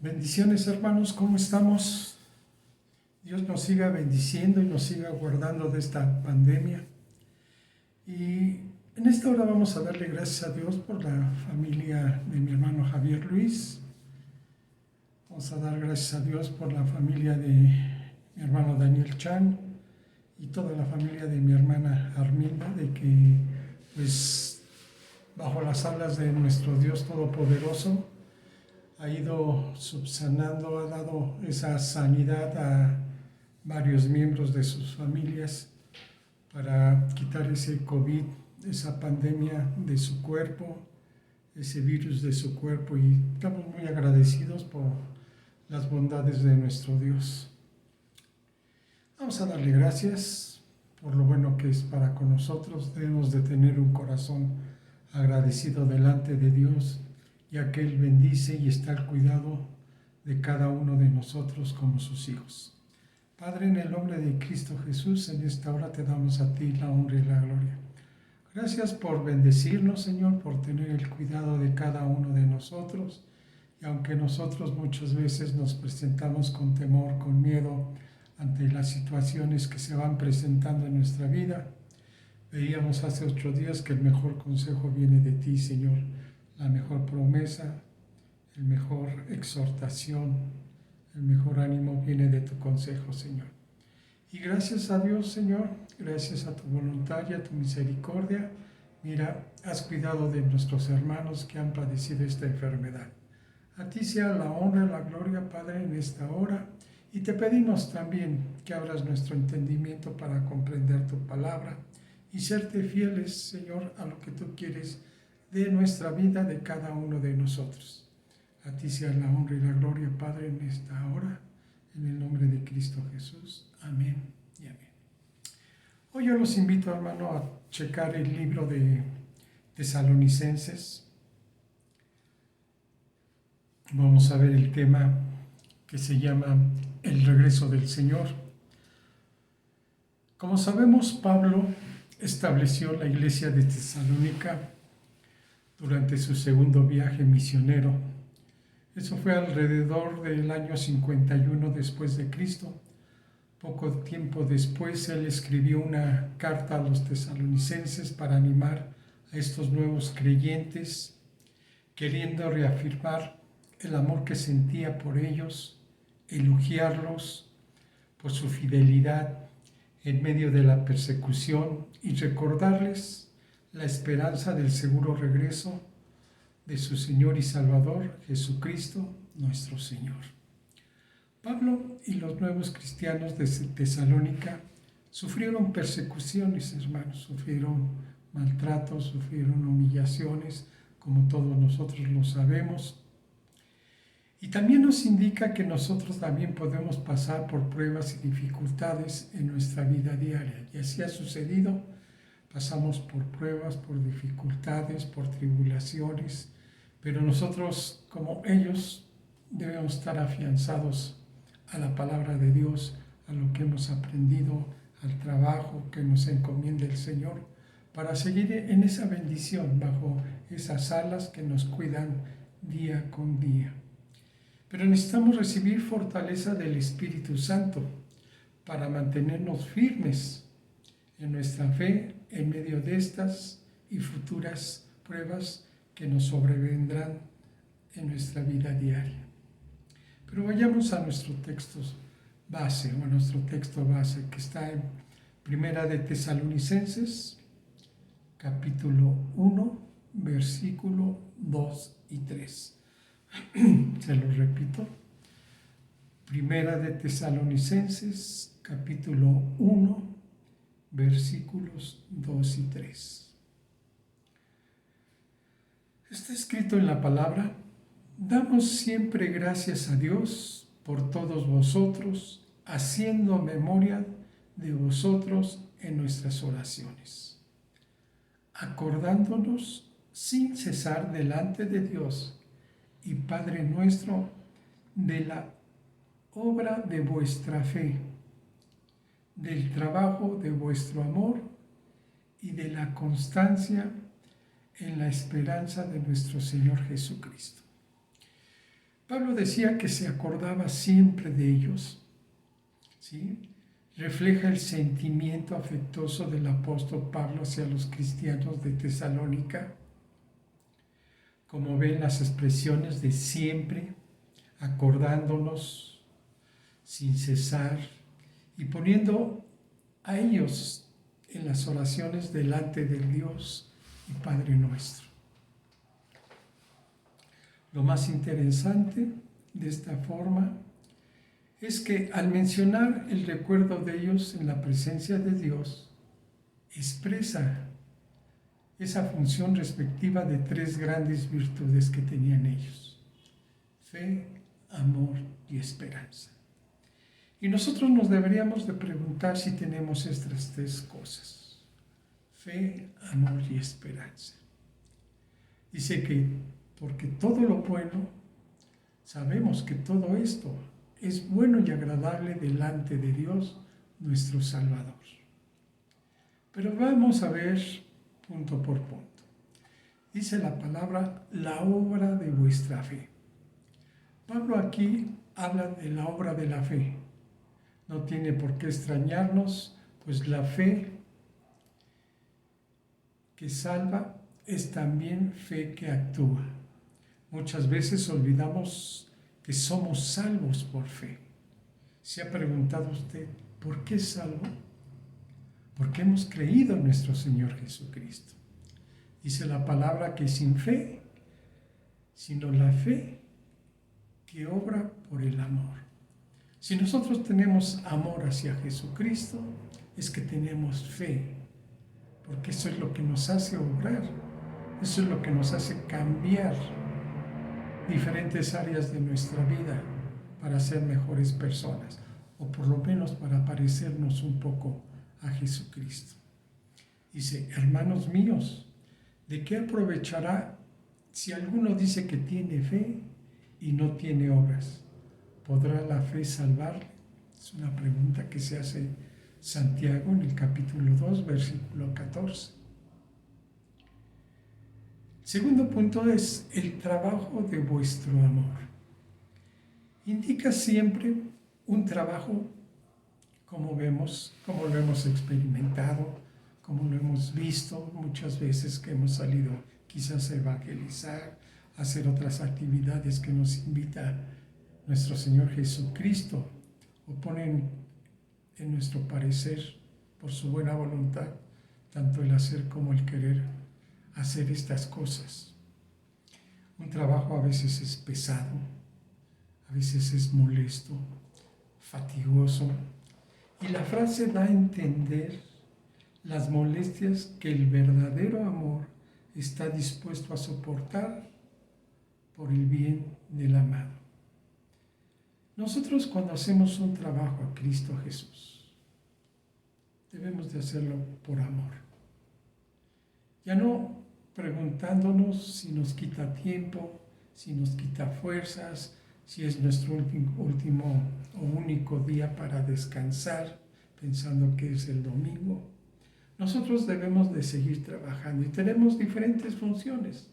Bendiciones, hermanos, ¿cómo estamos? Dios nos siga bendiciendo y nos siga guardando de esta pandemia. Y en esta hora vamos a darle gracias a Dios por la familia de mi hermano Javier Luis. Vamos a dar gracias a Dios por la familia de mi hermano Daniel Chan y toda la familia de mi hermana Arminda, de que pues bajo las alas de nuestro Dios Todopoderoso ha ido subsanando, ha dado esa sanidad a varios miembros de sus familias para quitar ese COVID, esa pandemia de su cuerpo, ese virus de su cuerpo, y estamos muy agradecidos por las bondades de nuestro Dios. Vamos a darle gracias por lo bueno que es para con nosotros. Debemos de tener un corazón agradecido delante de Dios, ya que Él bendice y está al cuidado de cada uno de nosotros como sus hijos. Padre, en el nombre de Cristo Jesús, en esta hora te damos a ti la honra y la gloria. Gracias por bendecirnos, Señor, por tener el cuidado de cada uno de nosotros. Y aunque nosotros muchas veces nos presentamos con temor, con miedo ante las situaciones que se van presentando en nuestra vida, veíamos hace 8 días que el mejor consejo viene de ti, Señor. La mejor promesa, el mejor exhortación, el mejor ánimo viene de tu consejo, Señor. Y gracias a Dios, Señor, gracias a tu voluntad y a tu misericordia, mira, has cuidado de nuestros hermanos que han padecido esta enfermedad. A ti sea la honra y la gloria, Padre, en esta hora. Y te pedimos también que abras nuestro entendimiento para comprender tu palabra y serte fieles, Señor, a lo que tú quieres de nuestra vida, de cada uno de nosotros. A ti sea la honra y la gloria, Padre, en esta hora, en el nombre de Cristo Jesús. Amén y amén. Hoy yo los invito, hermano, a checar el libro de Tesalonicenses. Vamos a ver el tema que se llama El regreso del Señor. Como sabemos, Pablo estableció la iglesia de Tesalónica durante su segundo viaje misionero. Eso fue alrededor del año 51 después de Cristo. Poco tiempo después él escribió una carta a los tesalonicenses para animar a estos nuevos creyentes, queriendo reafirmar el amor que sentía por ellos, elogiarlos por su fidelidad en medio de la persecución y recordarles la esperanza del seguro regreso de su Señor y Salvador, Jesucristo, nuestro Señor. Pablo y los nuevos cristianos de Tesalónica sufrieron persecuciones, hermanos, sufrieron maltratos, sufrieron humillaciones, como todos nosotros lo sabemos. Y también nos indica que nosotros también podemos pasar por pruebas y dificultades en nuestra vida diaria. Y así ha sucedido. Pasamos por pruebas, por dificultades, por tribulaciones, pero nosotros, como ellos, debemos estar afianzados a la palabra de Dios, a lo que hemos aprendido, al trabajo que nos encomienda el Señor, para seguir en esa bendición, bajo esas alas que nos cuidan día con día. Pero necesitamos recibir fortaleza del Espíritu Santo para mantenernos firmes en nuestra fe en medio de estas y futuras pruebas que nos sobrevendrán en nuestra vida diaria. Pero vayamos a nuestro texto base, que está en Primera de Tesalonicenses, capítulo 1, versículo 2 y 3. Se lo repito. Primera de Tesalonicenses, capítulo 1, versículos 2 y 3. Está escrito en la palabra: damos siempre gracias a Dios por todos vosotros, haciendo memoria de vosotros en nuestras oraciones, acordándonos sin cesar delante de Dios y Padre nuestro de la obra de vuestra fe, del trabajo de vuestro amor y de la constancia en la esperanza de nuestro Señor Jesucristo. Pablo decía que se acordaba siempre de ellos, ¿sí? Refleja el sentimiento afectuoso del apóstol Pablo hacia los cristianos de Tesalónica, como ven las expresiones de siempre, acordándonos sin cesar y poniendo a ellos en las oraciones delante del Dios y Padre nuestro. Lo más interesante de esta forma es que al mencionar el recuerdo de ellos en la presencia de Dios, expresa esa función respectiva de tres grandes virtudes que tenían ellos: fe, amor y esperanza. Y nosotros nos deberíamos de preguntar si tenemos estas tres cosas: fe, amor y esperanza. Dice que porque todo lo bueno, sabemos que todo esto es bueno y agradable delante de Dios, nuestro Salvador. Pero vamos a ver punto por punto. Dice la palabra, la obra de vuestra fe. Pablo aquí habla de la obra de la fe. No tiene por qué extrañarnos, pues la fe que salva es también fe que actúa. Muchas veces olvidamos que somos salvos por fe. ¿Se ha preguntado usted por qué es salvo? Porque hemos creído en nuestro Señor Jesucristo. Dice la palabra que sin fe, sino la fe que obra por el amor. Si nosotros tenemos amor hacia Jesucristo, es que tenemos fe, porque eso es lo que nos hace obrar, eso es lo que nos hace cambiar diferentes áreas de nuestra vida para ser mejores personas, o por lo menos para parecernos un poco a Jesucristo. Dice, hermanos míos, ¿de qué aprovechará si alguno dice que tiene fe y no tiene obras? ¿Podrá la fe salvarle? Es una pregunta que se hace Santiago en el capítulo 2, versículo 14. Segundo punto es el trabajo de vuestro amor. Indica siempre un trabajo, como vemos, como lo hemos experimentado, como lo hemos visto muchas veces que hemos salido quizás a evangelizar, a hacer otras actividades que nos invita nuestro Señor Jesucristo, o ponen en nuestro parecer, por su buena voluntad, tanto el hacer como el querer hacer estas cosas. Un trabajo a veces es pesado, a veces es molesto, fatigoso, y la frase da a entender las molestias que el verdadero amor está dispuesto a soportar por el bien del amado. Nosotros cuando hacemos un trabajo a Cristo Jesús, debemos de hacerlo por amor. Ya no preguntándonos si nos quita tiempo, si nos quita fuerzas, si es nuestro último o único día para descansar, pensando que es el domingo. Nosotros debemos de seguir trabajando y tenemos diferentes funciones.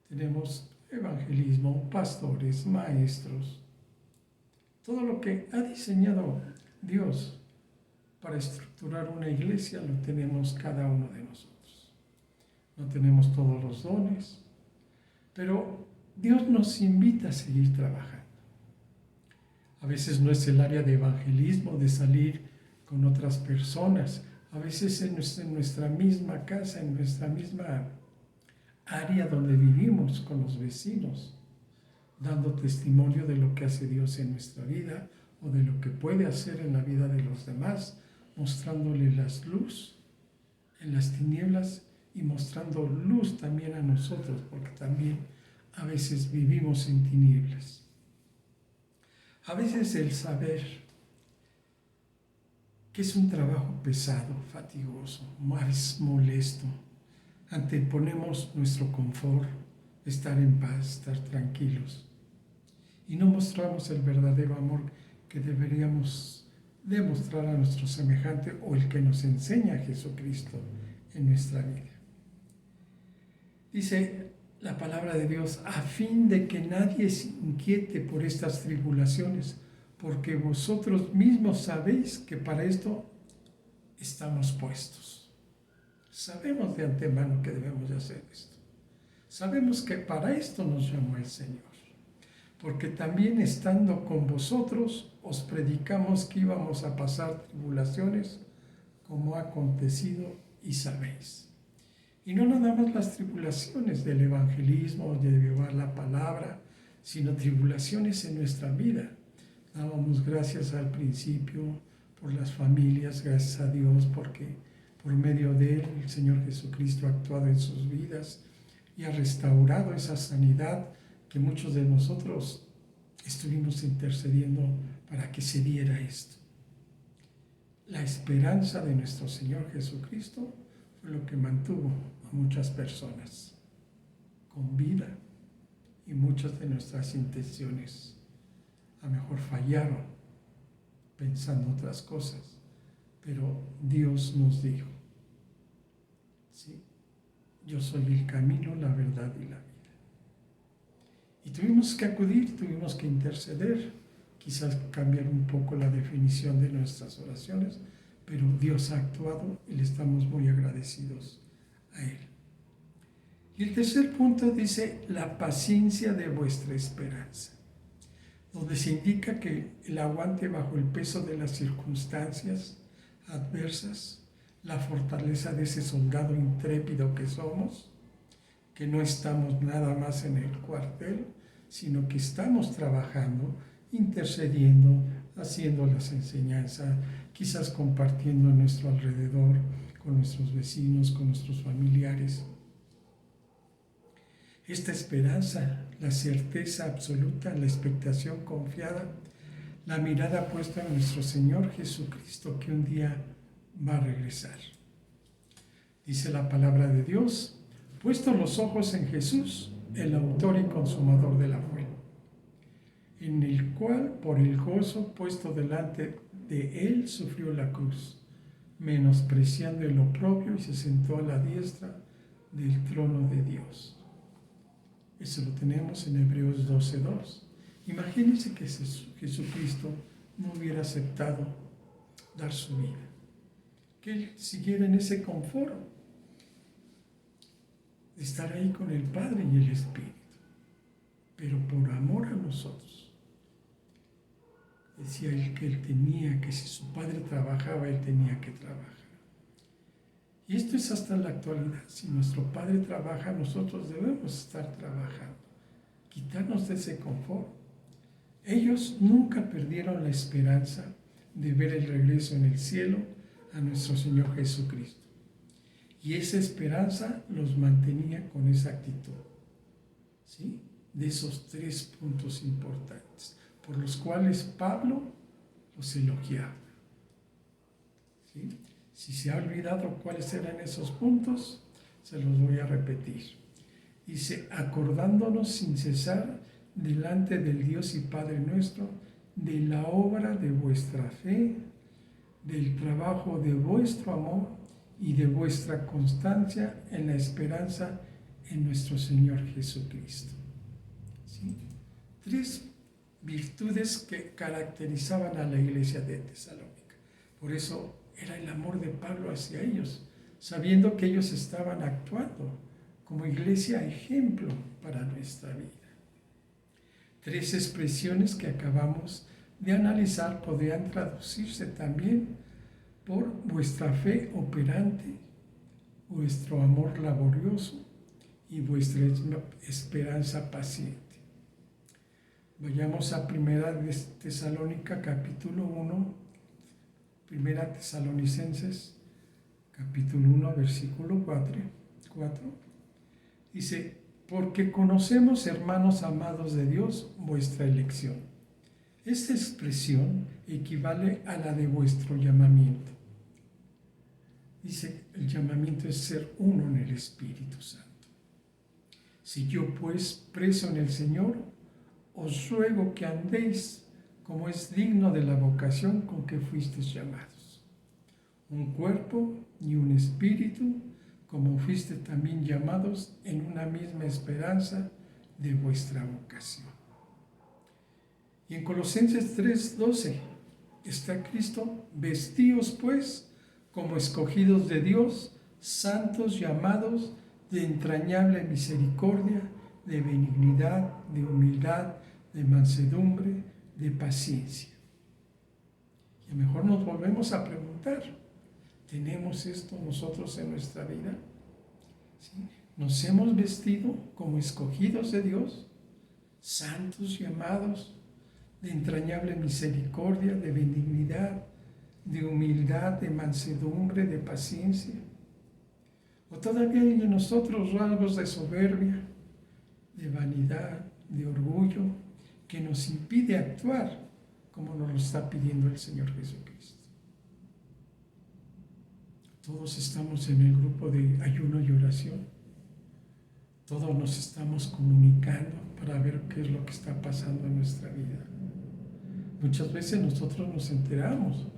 Tenemos evangelismo, pastores, maestros, todo lo que ha diseñado Dios para estructurar una iglesia lo tenemos cada uno de nosotros. No tenemos todos los dones, pero Dios nos invita a seguir trabajando. A veces no es el área de evangelismo, de salir con otras personas. A veces en nuestra misma casa, en nuestra misma área donde vivimos con los vecinos, dando testimonio de lo que hace Dios en nuestra vida o de lo que puede hacer en la vida de los demás, mostrándoles la luz en las tinieblas y mostrando luz también a nosotros, porque también a veces vivimos en tinieblas. A veces el saber que es un trabajo pesado, fatigoso, más molesto, anteponemos nuestro confort, estar en paz, estar tranquilos, y no mostramos el verdadero amor que deberíamos demostrar a nuestro semejante o el que nos enseña Jesucristo en nuestra vida. Dice, la palabra de Dios, a fin de que nadie se inquiete por estas tribulaciones, porque vosotros mismos sabéis que para esto estamos puestos. Sabemos de antemano que debemos de hacer esto. Sabemos que para esto nos llamó el Señor, porque también estando con vosotros os predicamos que íbamos a pasar tribulaciones, como ha acontecido y sabéis. Y no nada más las tribulaciones del evangelismo, de llevar la palabra, sino tribulaciones en nuestra vida. Dábamos gracias al principio por las familias, gracias a Dios, porque por medio de Él el Señor Jesucristo ha actuado en sus vidas y ha restaurado esa sanidad que muchos de nosotros estuvimos intercediendo para que se diera esto. La esperanza de nuestro Señor Jesucristo fue lo que mantuvo a muchas personas con vida, y muchas de nuestras intenciones a lo mejor fallaron pensando otras cosas, pero Dios nos dijo, ¿sí? Yo soy el camino, la verdad y la vida. Y tuvimos que acudir, tuvimos que interceder, quizás cambiar un poco la definición de nuestras oraciones, pero Dios ha actuado y le estamos muy agradecidos a Él. Y el tercer punto dice, la paciencia de vuestra esperanza, donde se indica que el aguante bajo el peso de las circunstancias adversas, la fortaleza de ese soldado intrépido que somos, que no estamos nada más en el cuartel, sino que estamos trabajando, intercediendo, haciendo las enseñanzas, quizás compartiendo a nuestro alrededor, con nuestros vecinos, con nuestros familiares. Esta esperanza, la certeza absoluta, la expectación confiada, la mirada puesta en nuestro Señor Jesucristo, que un día va a regresar. Dice la palabra de Dios, puestos los ojos en Jesús, el autor y consumador de la fe, en el cual por el gozo puesto delante de él sufrió la cruz, menospreciando el oprobio, y se sentó a la diestra del trono de Dios. Eso lo tenemos en Hebreos 12:2. Imagínense que Jesucristo no hubiera aceptado dar su vida, que Él siguiera en ese confort de estar ahí con el Padre y el Espíritu, pero por amor a nosotros. Decía Él que Él tenía, que si su Padre trabajaba, Él tenía que trabajar. Y esto es hasta la actualidad. Si nuestro Padre trabaja, nosotros debemos estar trabajando. Quitarnos de ese confort. Ellos nunca perdieron la esperanza de ver el regreso en el cielo a nuestro Señor Jesucristo. Y esa esperanza los mantenía con esa actitud, ¿sí? De esos 3 puntos importantes, por los cuales Pablo los elogiaba, ¿sí? Si se ha olvidado cuáles eran esos puntos, se los voy a repetir. Dice, acordándonos sin cesar delante del Dios y Padre nuestro, de la obra de vuestra fe, del trabajo de vuestro amor y de vuestra constancia en la esperanza en nuestro Señor Jesucristo. ¿Sí? 3 virtudes que caracterizaban a la iglesia de Tesalónica. Por eso era el amor de Pablo hacia ellos, sabiendo que ellos estaban actuando como iglesia ejemplo para nuestra vida. 3 expresiones que acabamos de analizar podrían traducirse también por vuestra fe operante, vuestro amor laborioso y vuestra esperanza paciente. Vayamos a 1 Tesalónica capítulo 1, 1 Tesalonicenses capítulo 1 versículo 4. Dice, porque conocemos, hermanos amados de Dios, vuestra elección. Esta expresión equivale a la de vuestro llamamiento. Dice, el llamamiento es ser uno en el Espíritu Santo. Si yo pues, preso en el Señor, os ruego que andéis como es digno de la vocación con que fuisteis llamados. Un cuerpo y un espíritu, como fuiste también llamados en una misma esperanza de vuestra vocación. Y en Colosenses 3:12 está Cristo: vestíos pues como escogidos de Dios, santos, llamados de entrañable misericordia, de benignidad, de humildad, de mansedumbre, de paciencia. Y a lo mejor nos volvemos a preguntar, ¿tenemos esto nosotros en nuestra vida? ¿Sí? ¿Nos hemos vestido como escogidos de Dios, santos, llamados de entrañable misericordia, de benignidad, de humildad, de mansedumbre, de paciencia? ¿O todavía hay en nosotros rasgos de soberbia, de vanidad, de orgullo, que nos impide actuar como nos lo está pidiendo el Señor Jesucristo? Todos estamos en el grupo de ayuno y oración. Todos nos estamos comunicando para ver qué es lo que está pasando en nuestra vida. Muchas veces nosotros nos enteramos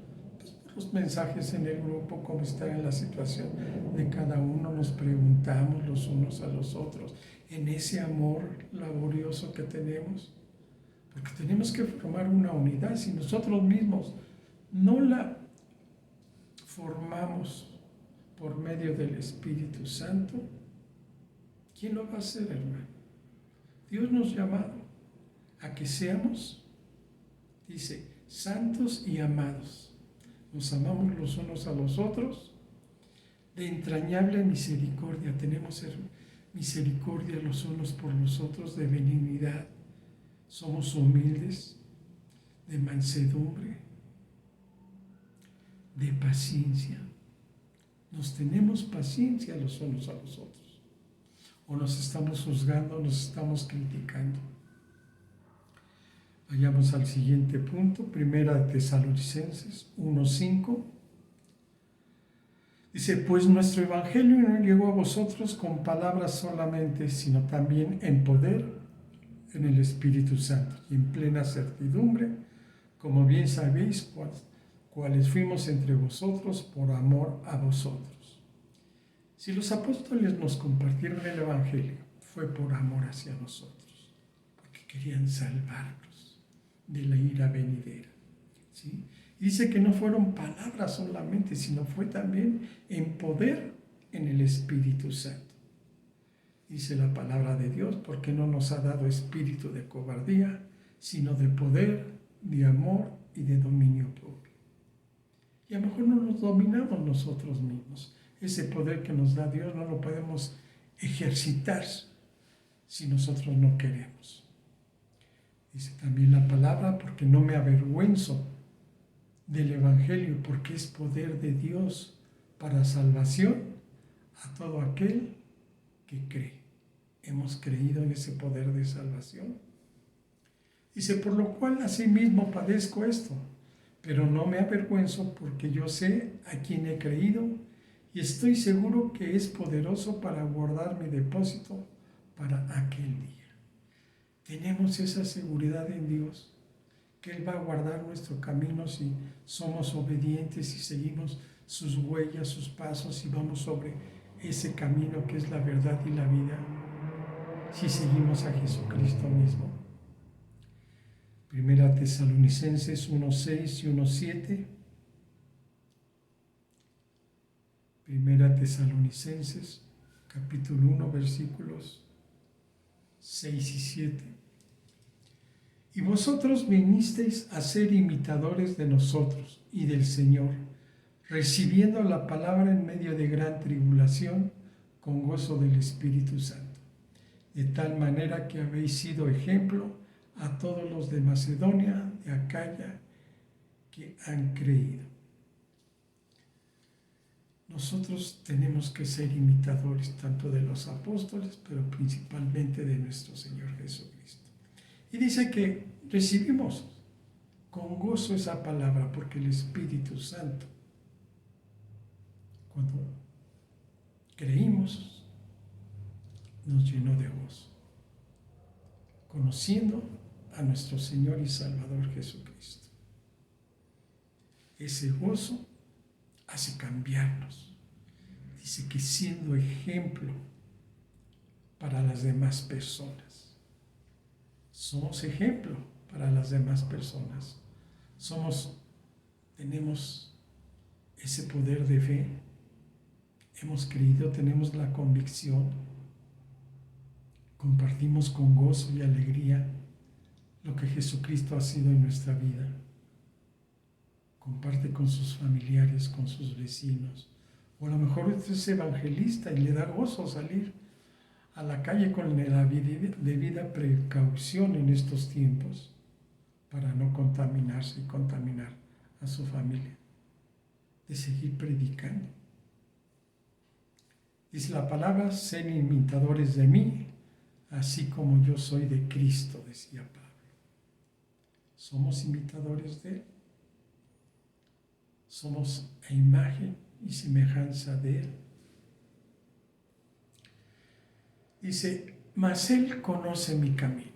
por los mensajes en el grupo, cómo está en la situación de cada uno, nos preguntamos los unos a los otros en ese amor laborioso que tenemos, porque tenemos que formar una unidad. Si nosotros mismos no la formamos por medio del Espíritu Santo, ¿quién lo va a hacer, hermano? Dios nos ha llamado a que seamos, dice, santos y amados. Nos amamos los unos a los otros, de entrañable misericordia. Tenemos misericordia los unos por los otros, de benignidad. Somos humildes, de mansedumbre, de paciencia. Nos tenemos paciencia los unos a los otros. O nos estamos juzgando, nos estamos criticando. Vayamos al siguiente punto, Primera de Tesalonicenses 1:5. Dice: pues nuestro evangelio no llegó a vosotros con palabras solamente, sino también en poder, en el Espíritu Santo y en plena certidumbre, como bien sabéis cuáles fuimos entre vosotros por amor a vosotros. Si los apóstoles nos compartieron el evangelio, fue por amor hacia nosotros, porque querían salvarnos de la ira venidera, ¿sí? Y dice que no fueron palabras solamente, sino fue también en poder, en el Espíritu Santo. Dice la palabra de Dios, porque no nos ha dado espíritu de cobardía, sino de poder, de amor y de dominio propio. Y a lo mejor no nos dominamos nosotros mismos. Ese poder que nos da Dios no lo podemos ejercitar si nosotros no queremos. Dice también la palabra, porque no me avergüenzo del evangelio, porque es poder de Dios para salvación a todo aquel que cree. Hemos creído en ese poder de salvación. Dice: por lo cual asimismo padezco esto, pero no me avergüenzo, porque yo sé a quién he creído y estoy seguro que es poderoso para guardar mi depósito para aquel día. Tenemos esa seguridad en Dios, que Él va a guardar nuestro camino si somos obedientes y seguimos sus huellas, sus pasos, y vamos sobre ese camino que es la verdad y la vida, si seguimos a Jesucristo mismo. Primera Tesalonicenses 1:6 y 1:7. Primera Tesalonicenses, capítulo 1, versículos 6 y 7. Y vosotros vinisteis a ser imitadores de nosotros y del Señor, recibiendo la palabra en medio de gran tribulación, con gozo del Espíritu Santo, de tal manera que habéis sido ejemplo a todos los de Macedonia, de Acaya, que han creído. Nosotros tenemos que ser imitadores tanto de los apóstoles, pero principalmente de nuestro Señor Jesucristo. Y dice que recibimos con gozo esa palabra, porque el Espíritu Santo, cuando creímos, nos llenó de gozo, conociendo a nuestro Señor y Salvador Jesucristo. Ese gozo hace cambiarnos dice que siendo ejemplo para las demás personas. Somos ejemplo para las demás personas. Tenemos ese poder de fe. Hemos creído, tenemos la convicción. Compartimos con gozo y alegría lo que Jesucristo ha sido en nuestra vida. Comparte con sus familiares, con sus vecinos. O a lo mejor usted es evangelista y le da gozo salir a la calle con la debida precaución en estos tiempos para no contaminarse y contaminar a su familia, de seguir predicando. Dice la palabra, sean imitadores de mí, así como yo soy de Cristo, decía Pablo. ¿Somos imitadores de Él? ¿Somos a imagen y semejanza de Él? Dice, mas Él conoce mi camino,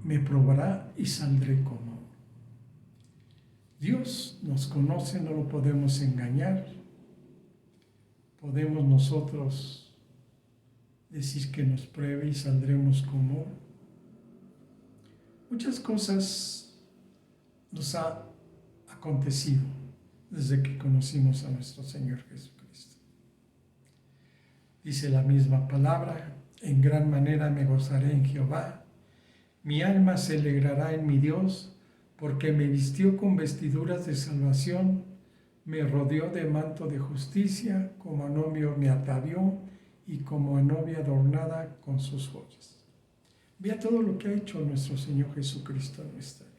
me probará y saldré como. Dios nos conoce, no lo podemos engañar. Podemos nosotros decir que nos pruebe y saldremos como. Muchas cosas nos ha acontecido desde que conocimos a nuestro Señor Jesucristo. Dice la misma palabra, en gran manera me gozaré en Jehová, mi alma se alegrará en mi Dios, porque me vistió con vestiduras de salvación, me rodeó de manto de justicia, como a novio me atavió y como a novia adornada con sus joyas. Vea todo lo que ha hecho nuestro Señor Jesucristo en nuestra vida.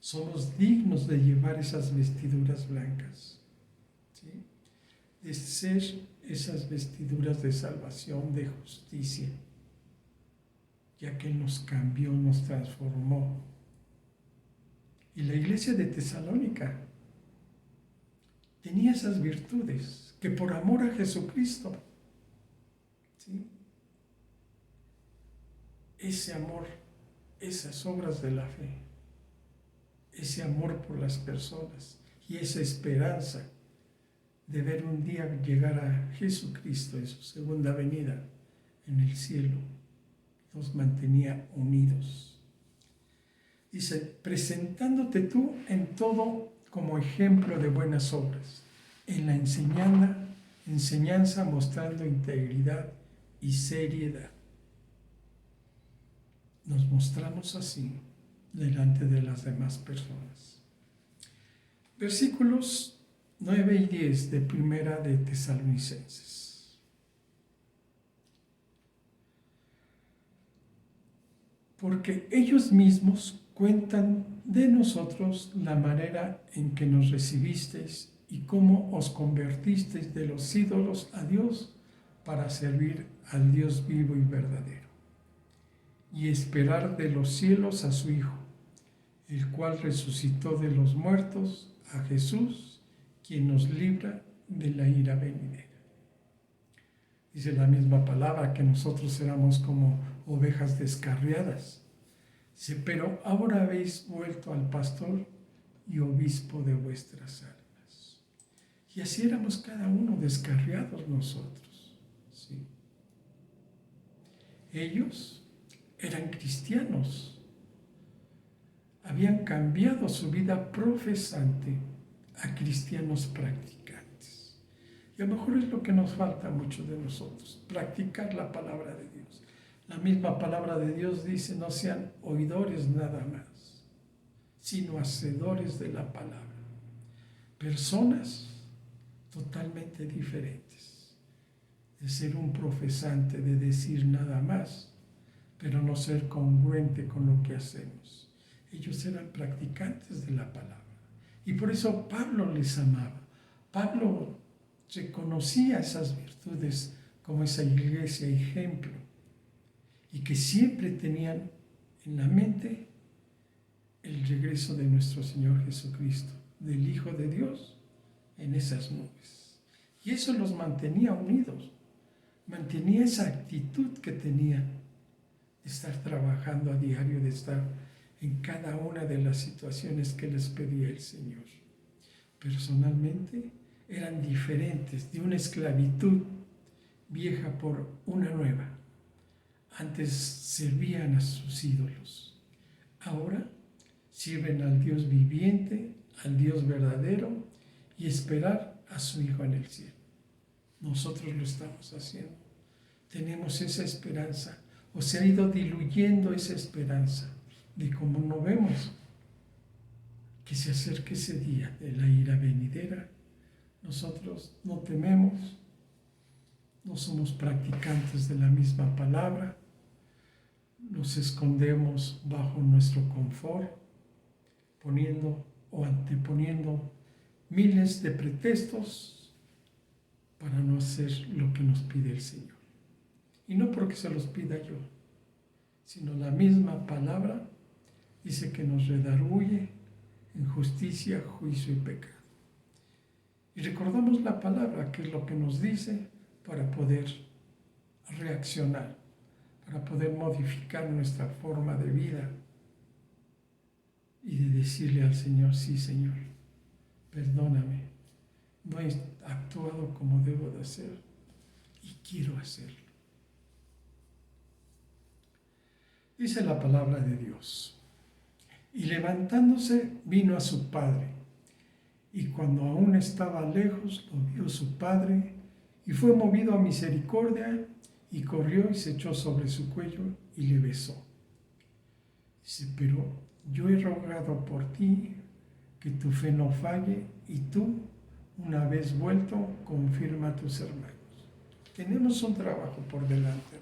Somos dignos de llevar esas vestiduras blancas, ¿sí? De ser esas vestiduras de salvación, de justicia, ya que nos cambió, nos transformó. Y la iglesia de Tesalónica tenía esas virtudes que por amor a Jesucristo, ¿sí? Ese amor, esas obras de la fe, ese amor por las personas y esa esperanza de ver un día llegar a Jesucristo en su segunda venida en el cielo, nos mantenía unidos. Dice, presentándote tú en todo como ejemplo de buenas obras, en la enseñanza mostrando integridad y seriedad. Nos mostramos así delante de las demás personas. Versículos 9 y 10 de Primera de Tesalonicenses. Porque ellos mismos cuentan de nosotros la manera en que nos recibisteis y cómo os convertisteis de los ídolos a Dios para servir al Dios vivo y verdadero, y esperar de los cielos a su Hijo, el cual resucitó de los muertos, a Jesús, quien nos libra de la ira venidera. Dice la misma palabra que nosotros éramos como ovejas descarriadas. Dice, pero ahora habéis vuelto al pastor y obispo de vuestras almas. Y así éramos cada uno descarriados nosotros, ¿sí? Ellos eran cristianos, habían cambiado su vida profesante a cristianos practicantes. Y a lo mejor es lo que nos falta mucho de nosotros, practicar la palabra de Dios. La misma palabra de Dios dice, no sean oidores nada más, sino hacedores de la palabra. Personas totalmente diferentes, de ser un profesante, de decir nada más, pero no ser congruente con lo que hacemos. Ellos eran practicantes de la palabra. Y por eso Pablo les amaba. Pablo reconocía esas virtudes como esa iglesia ejemplo, y que siempre tenían en la mente el regreso de nuestro Señor Jesucristo, del Hijo de Dios, en esas nubes. Y eso los mantenía unidos, mantenía esa actitud que tenían de estar trabajando a diario, de estar en cada una de las situaciones que les pedía el Señor. Personalmente, eran diferentes, de una esclavitud vieja por una nueva. Antes servían a sus ídolos, ahora sirven al Dios viviente, al Dios verdadero y esperar a su Hijo en el cielo. Nosotros lo estamos haciendo. Tenemos esa esperanza, o se ha ido diluyendo esa esperanza de cómo no vemos que se acerque ese día de la ira venidera. Nosotros no tememos, no somos practicantes de la misma palabra, nos escondemos bajo nuestro confort, poniendo o anteponiendo miles de pretextos para no hacer lo que nos pide el Señor. Y no porque se los pida yo, sino la misma palabra dice que nos redarguye en justicia, juicio y pecado. Y recordamos la palabra, que es lo que nos dice para poder reaccionar, para poder modificar nuestra forma de vida y de decirle al Señor: sí, Señor, perdóname, no he actuado como debo de hacer y quiero hacerlo. Dice la palabra de Dios: y levantándose vino a su padre, y cuando aún estaba lejos lo vio su padre, y fue movido a misericordia, y corrió y se echó sobre su cuello y le besó. Dice: pero yo he rogado por ti que tu fe no falle, y tú, una vez vuelto, confirma a tus hermanos. Tenemos un trabajo por delante.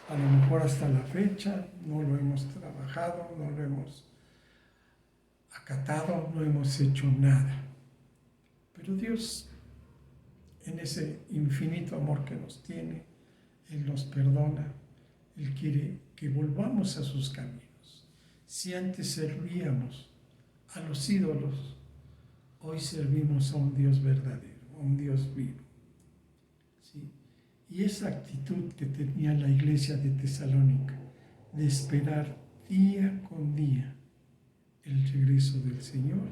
A lo mejor hasta la fecha no lo hemos trabajado, no lo hemos acatado, no hemos hecho nada. Pero Dios, en ese infinito amor que nos tiene, Él nos perdona, Él quiere que volvamos a sus caminos. Si antes servíamos a los ídolos, hoy servimos a un Dios verdadero, a un Dios vivo. ¿Sí? Y esa actitud que tenía la iglesia de Tesalónica, de esperar día con día el regreso del Señor,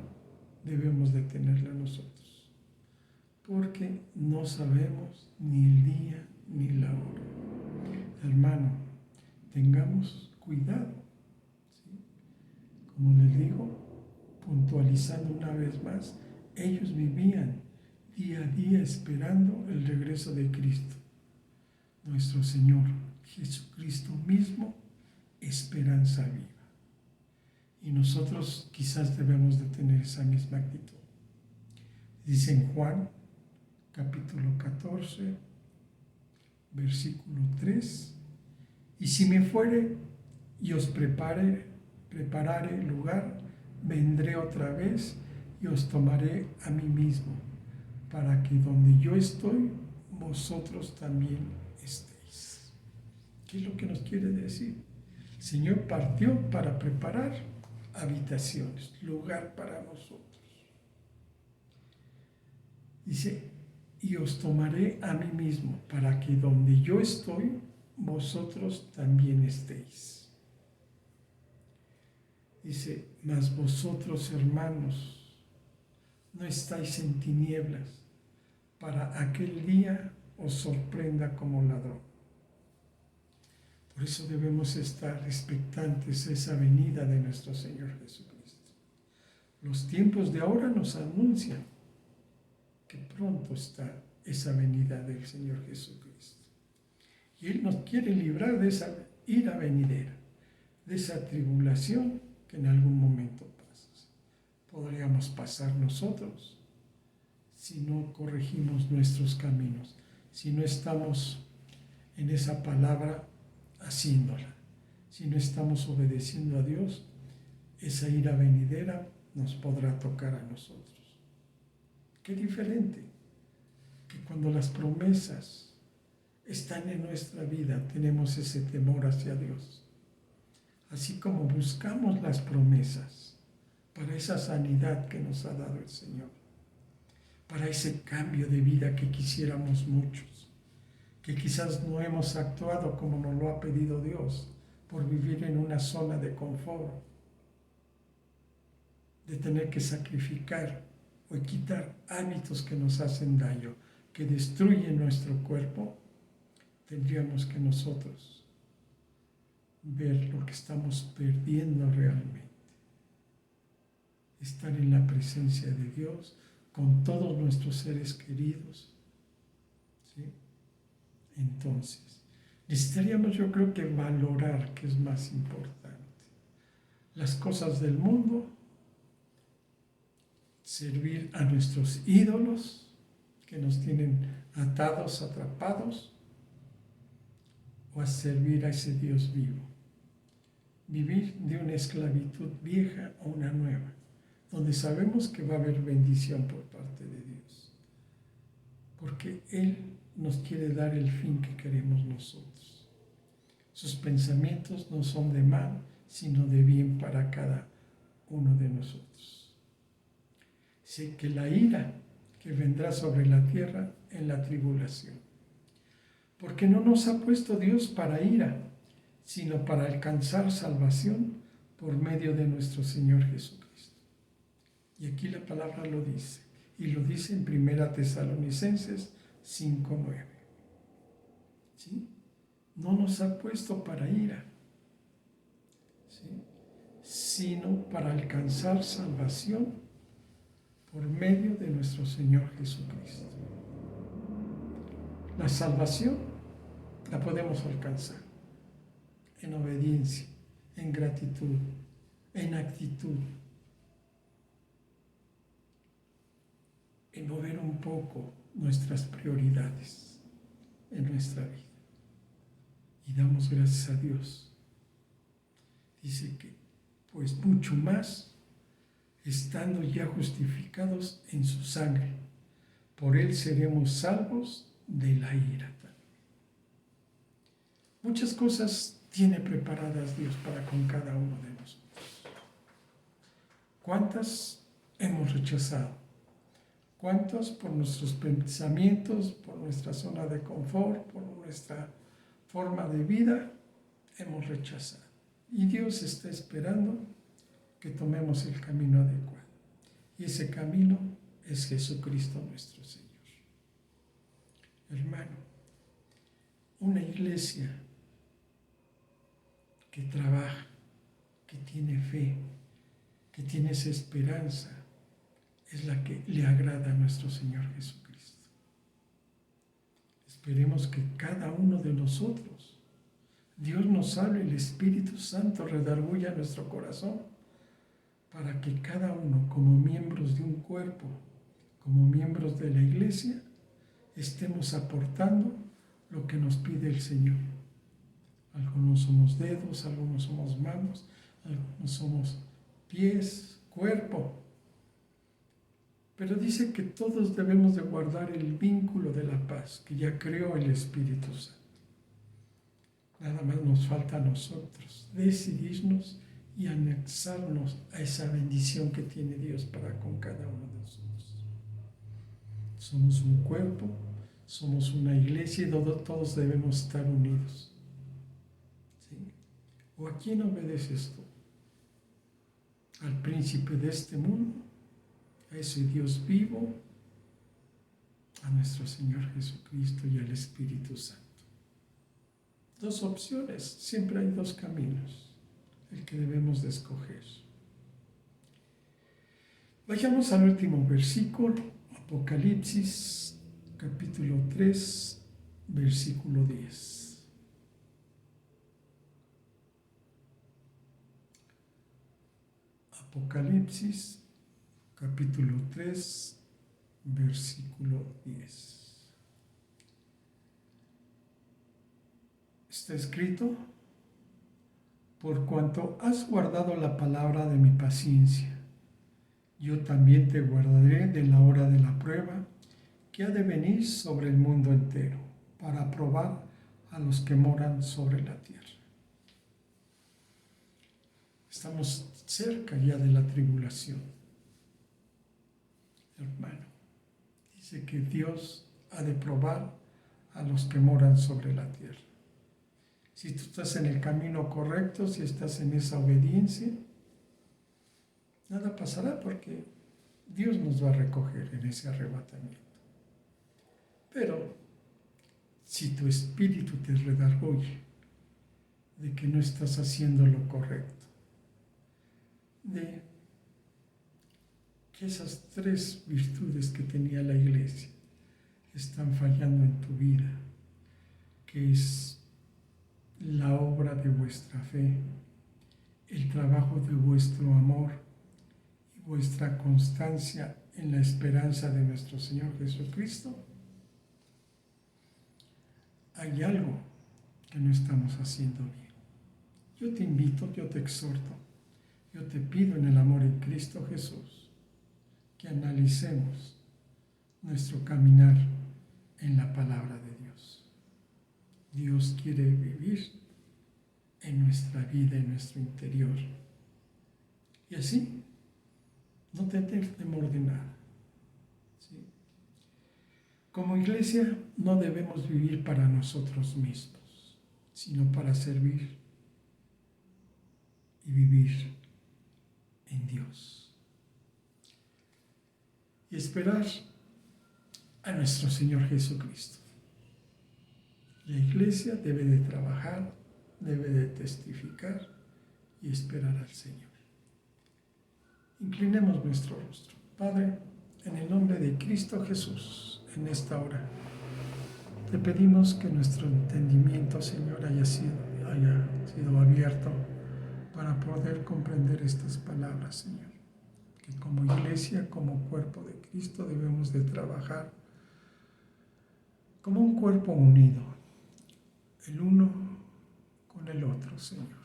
debemos de tenerla nosotros, porque no sabemos ni el día ni la hora. Hermano, tengamos cuidado, ¿sí? Como les digo, puntualizando una vez más, ellos vivían día a día esperando el regreso de Cristo, nuestro Señor Jesucristo mismo, esperanza viva. Y nosotros quizás debemos de tener esa misma actitud. Dice en Juan, capítulo 14, versículo 3, y si me fuere y os preparare lugar, vendré otra vez y os tomaré a mí mismo, para que donde yo estoy, vosotros también estéis. ¿Qué es lo que nos quiere decir? El Señor partió para preparar habitaciones, lugar para nosotros. Dice: y os tomaré a mí mismo, para que donde yo estoy, vosotros también estéis. Dice: mas vosotros, hermanos, no estáis en tinieblas, para aquel día os sorprenda como ladrón. Por eso debemos estar expectantes a esa venida de nuestro Señor Jesucristo. Los tiempos de ahora nos anuncian que pronto está esa venida del Señor Jesucristo. Y Él nos quiere librar de esa ira venidera, de esa tribulación que en algún momento pasa. Podríamos pasar nosotros si no corregimos nuestros caminos, si no estamos en esa palabra haciéndola, si no estamos obedeciendo a Dios, esa ira venidera nos podrá tocar a nosotros. Qué diferente que cuando las promesas están en nuestra vida, tenemos ese temor hacia Dios. Así como buscamos las promesas para esa sanidad que nos ha dado el Señor, para ese cambio de vida que quisiéramos muchos, que quizás no hemos actuado como nos lo ha pedido Dios, por vivir en una zona de confort, de tener que sacrificar o quitar hábitos que nos hacen daño, que destruyen nuestro cuerpo, tendríamos que nosotros ver lo que estamos perdiendo realmente. Estar en la presencia de Dios con todos nuestros seres queridos. ¿Sí? Entonces, necesitaríamos, yo creo, que valorar qué es más importante. Las cosas del mundo, servir a nuestros ídolos que nos tienen atados, atrapados, o a servir a ese Dios vivo. Vivir de una esclavitud vieja a una nueva, donde sabemos que va a haber bendición por parte de Dios, porque Él nos quiere dar el fin que queremos nosotros. Sus pensamientos no son de mal, sino de bien para cada uno de nosotros. Sé que la ira que vendrá sobre la tierra en la tribulación, porque no nos ha puesto Dios para ira, sino para alcanzar salvación por medio de nuestro Señor Jesucristo. Y aquí la palabra lo dice, y lo dice en 1 Tesalonicenses 5:9. ¿Sí? No nos ha puesto para ira, ¿sí?, sino para alcanzar salvación por medio de nuestro Señor Jesucristo. La salvación la podemos alcanzar en obediencia, en gratitud, en actitud, en mover un poco nuestras prioridades en nuestra vida. Y damos gracias a Dios. Dice que, pues mucho más, estando ya justificados en su sangre, por Él seremos salvos de la ira también. Muchas cosas tiene preparadas Dios para con cada uno de nosotros. ¿Cuántas hemos rechazado? ¿Cuántos por nuestros pensamientos, por nuestra zona de confort, por nuestra forma de vida, hemos rechazado? Y Dios está esperando que tomemos el camino adecuado. Y ese camino es Jesucristo nuestro Señor. Hermano, una iglesia que trabaja, que tiene fe, que tiene esa esperanza, es la que le agrada a nuestro Señor Jesucristo. Esperemos que cada uno de nosotros, Dios nos hable, el Espíritu Santo redarguya nuestro corazón, para que cada uno, como miembros de un cuerpo, como miembros de la iglesia, estemos aportando lo que nos pide el Señor. Algunos somos dedos, algunos somos manos, algunos somos pies, cuerpo. Pero dice que todos debemos de guardar el vínculo de la paz que ya creó el Espíritu Santo. Nada más nos falta a nosotros decidirnos y anexarnos a esa bendición que tiene Dios para con cada uno de nosotros. Somos un cuerpo, somos una iglesia y todos debemos estar unidos. ¿Sí? ¿O a quién obedeces tú? ¿Al príncipe de este mundo? ¿A ese Dios vivo? ¿A nuestro Señor Jesucristo y al Espíritu Santo? Dos opciones, siempre hay dos caminos, el que debemos de escoger. Vayamos al último versículo, Apocalipsis, capítulo 3, versículo 10. Apocalipsis, capítulo 3, versículo 10. Está escrito: por cuanto has guardado la palabra de mi paciencia, yo también te guardaré de la hora de la prueba que ha de venir sobre el mundo entero, para probar a los que moran sobre la tierra. Estamos cerca ya de la tribulación, hermano. Dice que Dios ha de probar a los que moran sobre la tierra. Si tú estás en el camino correcto, si estás en esa obediencia, nada pasará, porque Dios nos va a recoger en ese arrebatamiento. Pero si tu espíritu te redarguye de que no estás haciendo lo correcto, de que esas 3 virtudes que tenía la iglesia están fallando en tu vida, que es la obra de vuestra fe, el trabajo de vuestro amor y vuestra constancia en la esperanza de nuestro Señor Jesucristo, hay algo que no estamos haciendo bien. Yo te invito, yo te exhorto, yo te pido en el amor en Cristo Jesús que analicemos nuestro caminar en la palabra de Dios. Dios quiere vivir en nuestra vida, en nuestro interior. Y así, no tener temor de nada. ¿Sí? Como iglesia no debemos vivir para nosotros mismos, sino para servir y vivir en Dios. Y esperar a nuestro Señor Jesucristo. La iglesia debe de trabajar, debe de testificar y esperar al Señor. Inclinemos nuestro rostro. Padre, en el nombre de Cristo Jesús, en esta hora, te pedimos que nuestro entendimiento, Señor, haya sido abierto para poder comprender estas palabras, Señor. Que como iglesia, como cuerpo de Cristo, debemos de trabajar como un cuerpo unido, el uno con el otro, Señor.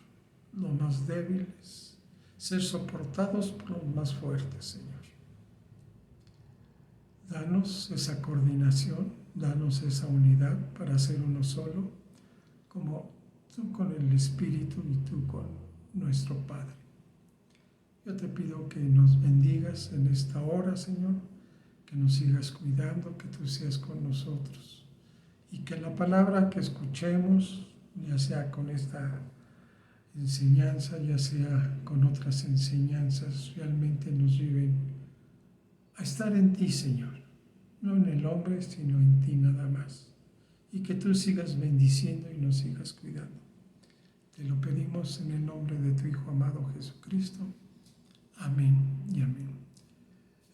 Los más débiles, ser soportados por los más fuertes, Señor. Danos esa coordinación, danos esa unidad para ser uno solo, como tú con el Espíritu y tú con nuestro Padre. Yo te pido que nos bendigas en esta hora, Señor, que nos sigas cuidando, que tú seas con nosotros y que la palabra que escuchemos, ya sea con esta enseñanza, ya sea con otras enseñanzas, realmente nos lleven a estar en ti, Señor, no en el hombre, sino en ti nada más, y que tú sigas bendiciendo y nos sigas cuidando. Te lo pedimos en el nombre de tu Hijo amado Jesucristo. Amén y amén.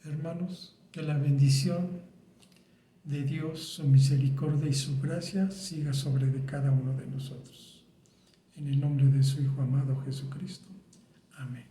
Hermanos, que la bendición de Dios, su misericordia y su gracia siga sobre de cada uno de nosotros. En el nombre de su Hijo amado Jesucristo. Amén.